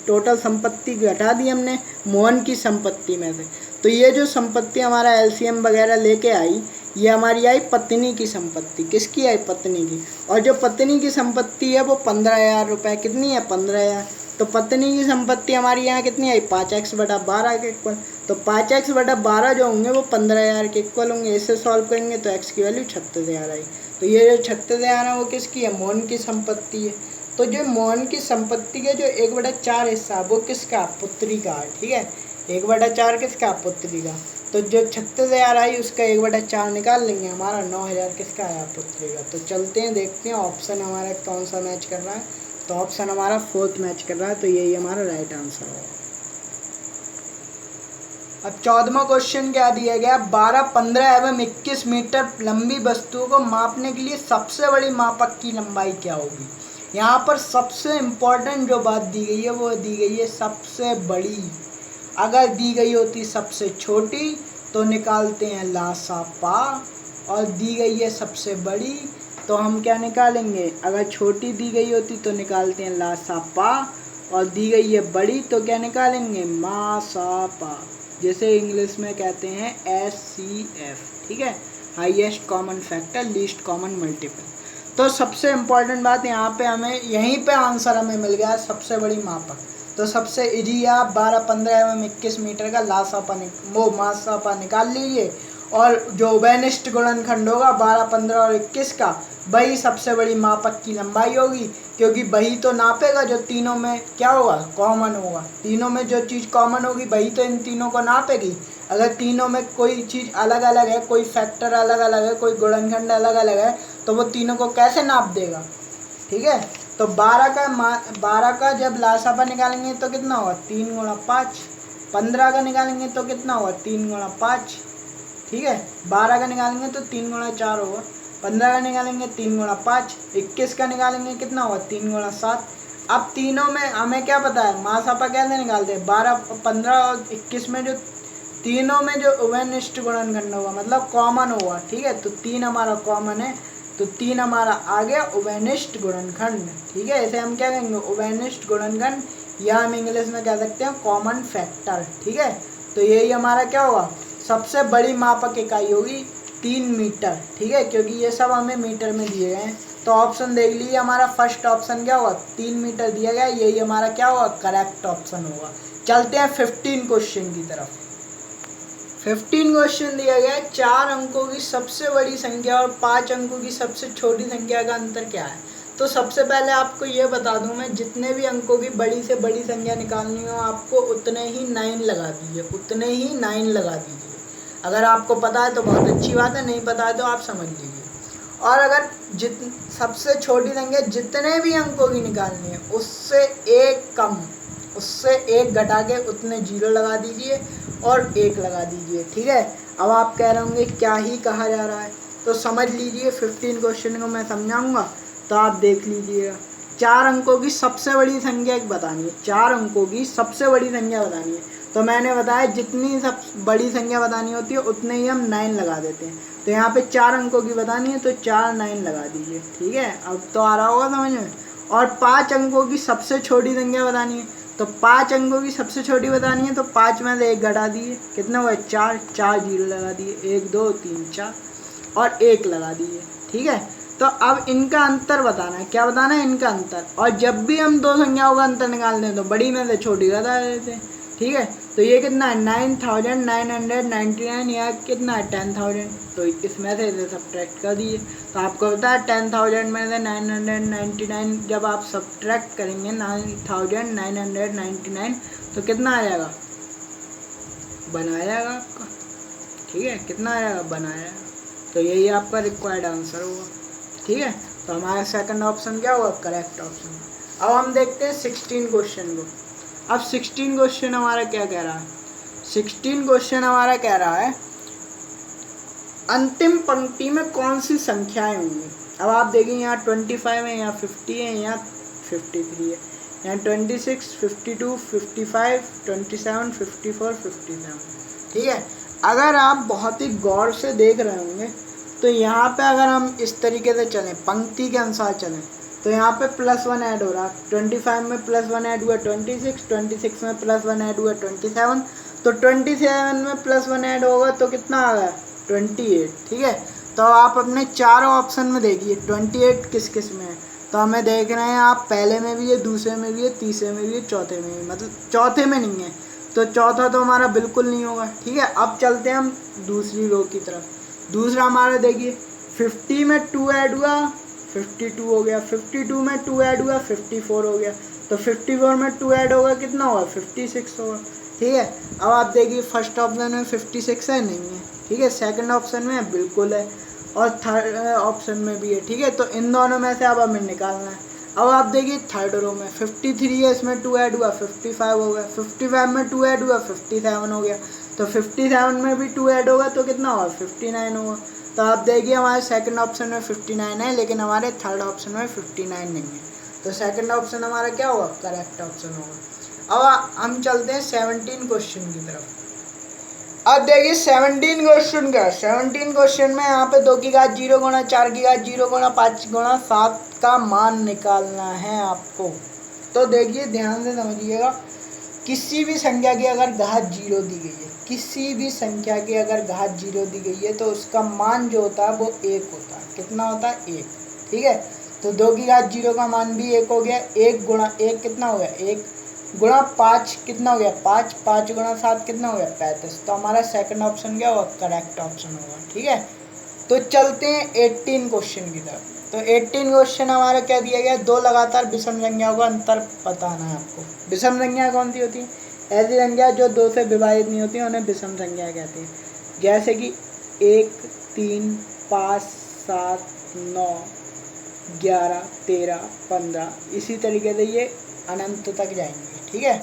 टोटल संपत्ति घटा दी हमने मोहन की संपत्ति में से। तो ये जो संपत्ति हमारा एलसीएम वगैरह लेके आई, ये हमारी आई पत्नी की संपत्ति। किसकी आई, पत्नी की। और जो पत्नी की संपत्ति है वो 15,000 रुपये, कितनी है, 15,000। तो पत्नी की संपत्ति हमारी यहाँ कितनी आई, 5x/12 के इक्वल। तो 5x/12 जो होंगे वो 15,000 के इक्वल होंगे। इसे सॉल्व करेंगे तो x की वैल्यू 36,000 आई। तो ये जो 36,000 है वो किसकी है, मोहन की संपत्ति है। तो जो मोहन की संपत्ति के जो 1/4 हिस्सा वो किसका, पुत्री का है, ठीक है। 1/4 किसका, पुत्री का। तो जो 36,000 आई उसका 1/4 निकाल लेंगे, हमारा 9,000 किसका आया, पुत्री का। तो चलते हैं देखते हैं ऑप्शन हमारा कौन सा मैच कर रहा है। तो ऑप्शन हमारा 4th मैच कर रहा है, तो यही हमारा राइट आंसर है। अब 14वां क्वेश्चन क्या दिया गया, 12, 15 एवं 21 मीटर लंबी वस्तुओं को मापने के लिए सबसे बड़ी मापक की लंबाई क्या होगी। यहाँ पर सबसे इम्पोर्टेंट जो बात दी गई है वो दी गई है सबसे बड़ी। अगर दी गई होती सबसे छोटी तो निकालते हैं लासापा, और दी गई है सबसे बड़ी तो हम क्या निकालेंगे, अगर छोटी दी गई होती तो निकालते हैं लासापा, और दी गई है बड़ी तो क्या निकालेंगे, मासापा। जैसे इंग्लिश में कहते हैं HCF, ठीक है, highest common factor, least common multiple. तो सबसे इम्पोर्टेंट बात यहाँ पे हमें, यहीं पे आंसर हमें मिल गया सबसे बड़ी मापक। तो सबसे इजी आप 12, 15 एवं 21 मीटर का मासापा निकाल लीजिए, और जो उभयनिष्ठ गुणनखंड होगा 12, 15 और 21 का, वही सबसे बड़ी मापक की लंबाई होगी, क्योंकि वही तो नापेगा जो तीनों में क्या होगा, कॉमन होगा। तीनों में जो चीज़ कॉमन होगी वही तो इन तीनों को नापेगी। अगर तीनों में कोई चीज़ अलग अलग है, कोई फैक्टर अलग अलग है, कोई गुणनखंड अलग अलग है, तो वो तीनों को कैसे नाप देगा, ठीक है। तो 12 का जब लासापा निकालेंगे तो कितना होगा, 3 × 5। 15 का निकालेंगे तो कितना होगा, 3 × 5, ठीक है। 12 का निकालेंगे तो 3 × 4 होगा। 15 का निकालेंगे 3 × 5। 21 का निकालेंगे कितना होगा, 3 × 7। अब तीनों में हमें क्या पता है, मासापा कैसे निकालते हैं, 12, 15 और 21 में जो तीनों में जो उभयनिष्ठ गुणनखंड होगा मतलब कॉमन होगा, ठीक है। तो 3 हमारा कॉमन है, तो 3 हमारा आ गया उभयनिष्ठ गुणनखंड। ठीक है, इसे हम क्या कहेंगे, उभयनिष्ठ गुणनखंड, या हम इंग्लिश में कह सकते हैं कॉमन फैक्टर। ठीक है, तो यही हमारा क्या होगा, सबसे बड़ी मापक इकाई होगी 3 मीटर। ठीक है, क्योंकि ये सब हमें मीटर में दिए गए हैं। तो ऑप्शन देख लीजिए, हमारा फर्स्ट ऑप्शन क्या होगा, 3 मीटर दिया गया, यही हमारा क्या होगा, करेक्ट ऑप्शन होगा। चलते हैं 15 क्वेश्चन की तरफ। 15 क्वेश्चन दिया गया है, 4 अंकों की सबसे बड़ी संख्या और 5 अंकों की सबसे छोटी संख्या का अंतर क्या है। तो सबसे पहले आपको ये बता दूं मैं, जितने भी अंकों की बड़ी से बड़ी संख्या निकालनी हो आपको उतने ही 9 लगा दीजिए, उतने ही 9 लगा दीजिए। अगर आपको पता है तो बहुत अच्छी बात है, नहीं पता है तो आप समझ लीजिए। और अगर सबसे छोटी संख्या जितने भी अंकों की निकालनी है उससे एक कम, उससे एक घटा के उतने 0 लगा दीजिए और 1 लगा दीजिए। ठीक है, अब आप कह रहे होंगे क्या ही कहा जा रहा है, तो समझ लीजिए 15 क्वेश्चन को मैं समझाऊंगा, तो आप देख लीजिएगा। 4 अंकों की सबसे बड़ी संख्या बतानी है, 4 अंकों की सबसे बड़ी संख्या बतानी है। तो मैंने बताया जितनी सब बड़ी संख्या बतानी होती है उतने ही हम 9 लगा देते हैं। तो यहाँ पे 4 अंकों की बतानी है तो 4 9 लगा दीजिए। ठीक है, अब तो आ रहा होगा समझ में। और 5 अंकों की सबसे छोटी संख्या बतानी है, तो 5 अंकों की सबसे छोटी बतानी है तो 5 में से 1 घटा दिए, कितने हुए 4, 4 0 लगा दिए, 1 2 3 4 और 1 लगा दिए। ठीक है, तो अब इनका अंतर बताना है, क्या बताना है, इनका अंतर। और जब भी हम दो संख्याओं का अंतर निकालते हैं तो बड़ी में से छोटी घटा देते हैं। ठीक है, तो ये कितना है 9999, या कितना है 10,000, तो इसमें से इसे सब्ट्रैक्ट कर दिए। तो आपको पता है 10,000 में से 999 जब आप सब्ट्रैक्ट करेंगे 9,999 तो कितना आ जाएगा, बना जाएगा आपका। ठीक है, कितना आ जाएगा, बना जाएगा। तो यही आपका रिक्वायर्ड आंसर होगा। ठीक है, तो हमारा सेकंड ऑप्शन क्या होगा, करेक्ट ऑप्शन। अब हम देखते हैं 16 क्वेश्चन को। अब 16 क्वेश्चन हमारा क्या कह रहा है, 16 क्वेश्चन हमारा कह रहा है अंतिम पंक्ति में कौन सी संख्याएं होंगी। अब आप देखिए यहाँ 25 है, यहाँ 50 है, यहाँ 53 है, यहाँ 26, 52, 55, 27, 54, 57। ठीक है, अगर आप बहुत ही गौर से देख रहे होंगे तो यहाँ पे अगर हम इस तरीके से चलें, पंक्ति के अनुसार चलें, तो यहाँ पे +1 ऐड हो रहा है। 25 में +1 ऐड हुआ 26, 26 में +1 ऐड हुआ 27, तो 27 में +1 ऐड होगा तो कितना आ गया 28। ठीक है, तो आप अपने चारों ऑप्शन में देखिए 28 किस किस में है। तो हमें देख रहे हैं आप, पहले में भी है, दूसरे में भी है, तीसरे में भी है, चौथे में भी, मतलब चौथे में नहीं है, तो चौथा तो हमारा बिल्कुल नहीं होगा। ठीक है, अब चलते हैं हम दूसरी रो की तरफ। दूसरा हमारा देखिए 50 में 2 ऐड हुआ 52 हो गया, 52 में 2 ऐड हुआ 54 हो गया, तो 54 में 2 ऐड होगा कितना होगा 56 होगा। ठीक है, अब आप देखिए फर्स्ट ऑप्शन में 56 है, नहीं है। ठीक है, सेकंड ऑप्शन में है, बिल्कुल है, और थर्ड ऑप्शन में भी है। ठीक है, तो इन दोनों में से अब हमें निकालना है। अब आप देखिए थर्ड रो में 53 है, इसमें 2 ऐड हुआ 55 हो गया, 55 में 2 ऐड हुआ 57 हो गया, तो 57 में भी 2 ऐड होगा तो कितना होगा 59 होगा। तो आप देखिए हमारे सेकंड ऑप्शन में 59 है, लेकिन हमारे थर्ड ऑप्शन में 59 नहीं है, तो सेकंड ऑप्शन हमारा क्या होगा, करेक्ट ऑप्शन होगा। अब हम चलते हैं 17 क्वेश्चन की तरफ। अब देखिए 17 क्वेश्चन का, 17 क्वेश्चन में यहाँ पे 2 की घात 0 गुणा 4 की घात 0 गुणा 5 गुणा 7 का मान निकालना है आपको। तो देखिए ध्यान से समझिएगा, किसी भी संख्या की अगर घात 0 दी गई है, किसी भी संख्या की अगर घात 0 दी गई है तो उसका मान जो होता है वो 1 होता है। कितना होता है 1। ठीक है, तो 2 की घात 0 का मान भी 1 हो गया, 1 गुणा 1 कितना हो गया 1 गुणा 5 कितना हो गया 5, 5 गुणा 7 कितना हो गया 35। तो हमारा सेकंड ऑप्शन क्या होगा, करेक्ट ऑप्शन होगा। ठीक है, तो चलते हैं 18 क्वेश्चन की तरफ। तो 18 क्वेश्चन हमारा क्या दिया गया, 2 लगातार विषम संख्याओं का अंतर बताना है आपको। विषम संख्या कौन सी होती है, ऐसी संख्या जो 2 से विभाजित नहीं होती है उन्हें विषम संख्या कहते हैं। जैसे कि 1 3 5 7 9 11 13 15, इसी तरीके से ये अनंत तक जाएंगे। ठीक है,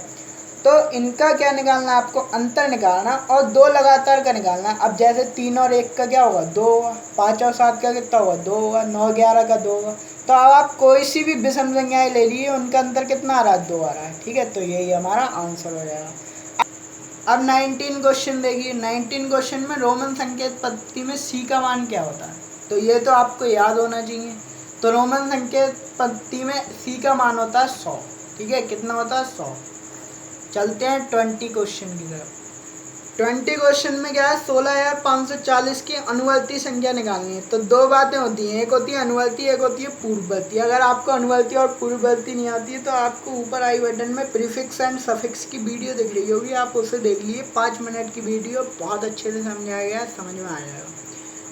तो इनका क्या निकालना है आपको, अंतर निकालना, और 2 लगातार का निकालना। अब जैसे 3 और 1 का क्या होगा 2 होगा, 5 और 7 का कितना होगा 2 होगा, 9 11 का 2 होगा। तो अब आप कोई सी भी विषम संख्याएं ले लीजिए, उनका अंतर कितना आ रहा है 2 आ रहा है। ठीक है, तो यही हमारा आंसर हो जाएगा। अब 19 क्वेश्चन देखिए, 19 क्वेश्चन में रोमन संकेत पद्धति में सी का मान क्या होता है। तो ये तो आपको याद होना चाहिए। तो रोमन संकेत पंक्ति में सी का मान होता है 100, ठीक है, कितना होता है 100। चलते हैं 20 क्वेश्चन की तरफ। 20 क्वेश्चन में क्या है, 16,540 की अनुवर्ती संख्या निकालनी है। तो दो बातें होती हैं, एक होती है अनुवर्ती, एक होती है पूर्ववर्ती। अगर आपको अनुवर्ती और पूर्ववर्ती नहीं आती है तो आपको ऊपर आई बटन में प्रीफिक्स एंड सफिक्स की वीडियो दिख रही होगी, आप उसे देख लीजिए, 5 मिनट की वीडियो, बहुत अच्छे से समझाया गया है, समझ में आ जाएगा।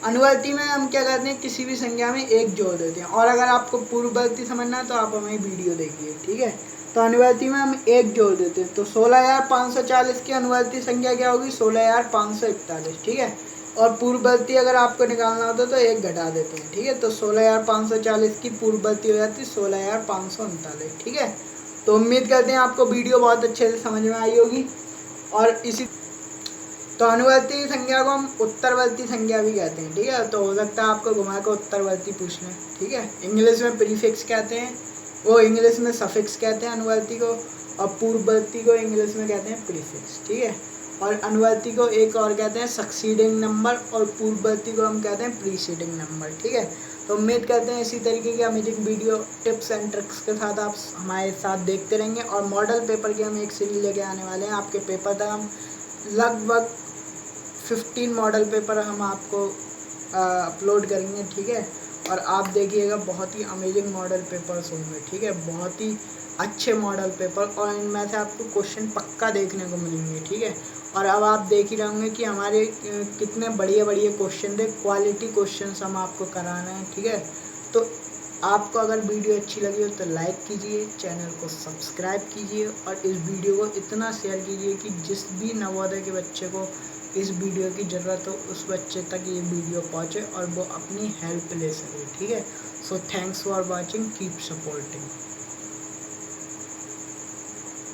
अनुवर्ती में हम क्या करते हैं, किसी भी संख्या में एक जोड़ देते हैं। और अगर आपको पूर्ववर्ती समझना है तो आप हमें वीडियो देखिए, ठीक है। तो अनुवर्ती में हम एक जोड़ देते हैं। तो 16,540 की अनुवर्ती संख्या क्या होगी, 16,541, ठीक है। और पूर्ववर्ती अगर आपको निकालना होता तो एक घटा देते हैं, ठीक है। तो 16,540 की पूर्ववर्ती हो जाती 16,539, ठीक है। तो उम्मीद करते हैं आपको वीडियो बहुत अच्छे से समझ में आई होगी। और इसी तो अनुवर्ती संख्या को हम उत्तरवर्ती संख्या भी कहते हैं, ठीक है। तो हो सकता है आपको घुमा के उत्तरवर्ती पूछ लें, ठीक है। इंग्लिश में प्रीफिक्स कहते हैं, वो इंग्लिश में सफिक्स कहते हैं अनुवर्ती को, और पूर्ववर्ती को इंग्लिश में कहते हैं प्रीफिक्स, ठीक है। और अनुवर्ती को एक और कहते हैं सक्सीडिंग नंबर, और पूर्ववर्ती को हम कहते हैं प्रीसीडिंग नंबर, ठीक है। तो उम्मीद करते हैं इसी तरीके की amazing video tips and tricks के साथ आप हमारे साथ देखते रहेंगे। और मॉडल पेपर की हम एक सीरीज लेके आने वाले हैं आपके पेपर तक। हम लगभग 15 मॉडल पेपर हम आपको अपलोड करेंगे, ठीक है। और आप देखिएगा, बहुत ही अमेजिंग मॉडल पेपर्स होंगे, ठीक है, बहुत ही अच्छे मॉडल पेपर, और इनमें से आपको क्वेश्चन पक्का देखने को मिलेंगे, ठीक है। और अब आप देख ही रहे होंगे कि हमारे कितने बढ़िया बढ़िया क्वेश्चन थे, क्वालिटी क्वेश्चन हम आपको कराना है, ठीक है। तो आपको अगर वीडियो अच्छी लगी हो तो लाइक कीजिए, चैनल को सब्सक्राइब कीजिए, और इस वीडियो को इतना शेयर कीजिए कि जिस भी नवोदय के बच्चे को इस वीडियो की ज़रूरत हो उस बच्चे तक ये वीडियो पहुँचे और वो अपनी हेल्प ले सके, ठीक है। So thanks for watching, keep supporting.